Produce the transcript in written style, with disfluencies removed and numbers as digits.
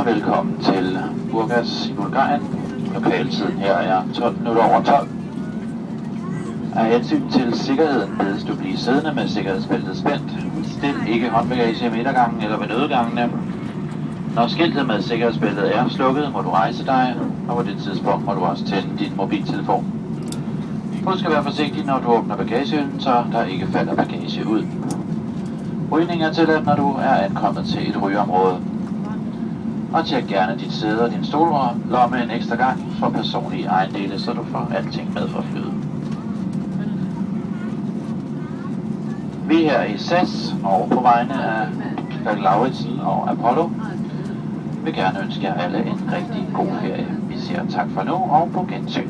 velkommen til Burgas i Bulgarien. Lokaltiden her er 12 minutter over 12. Af hensyn til sikkerheden bedes du blive siddende med sikkerhedsbæltet spændt. Stil ikke håndbagage i midtergangen eller ved nødgangene. Når skiltet med sikkerhedsbæltet er slukket, må du rejse dig, og på det tidspunkt må du også tænde din mobiltelefon. Husk at være forsigtig, når du åbner bagagehylden, så der ikke falder bagage ud. Rygning er tilladt, når du er ankommet til et rygeområde. Og tjek gerne dit sæde og din stollomme en ekstra gang for personlige ejendele, så du får alting med fra flyet. Vi her i SAS og på vegne af Falk Lauritsen og Apollo vil gerne ønske jer alle en rigtig god ferie. Vi siger tak for nu og på gensyn.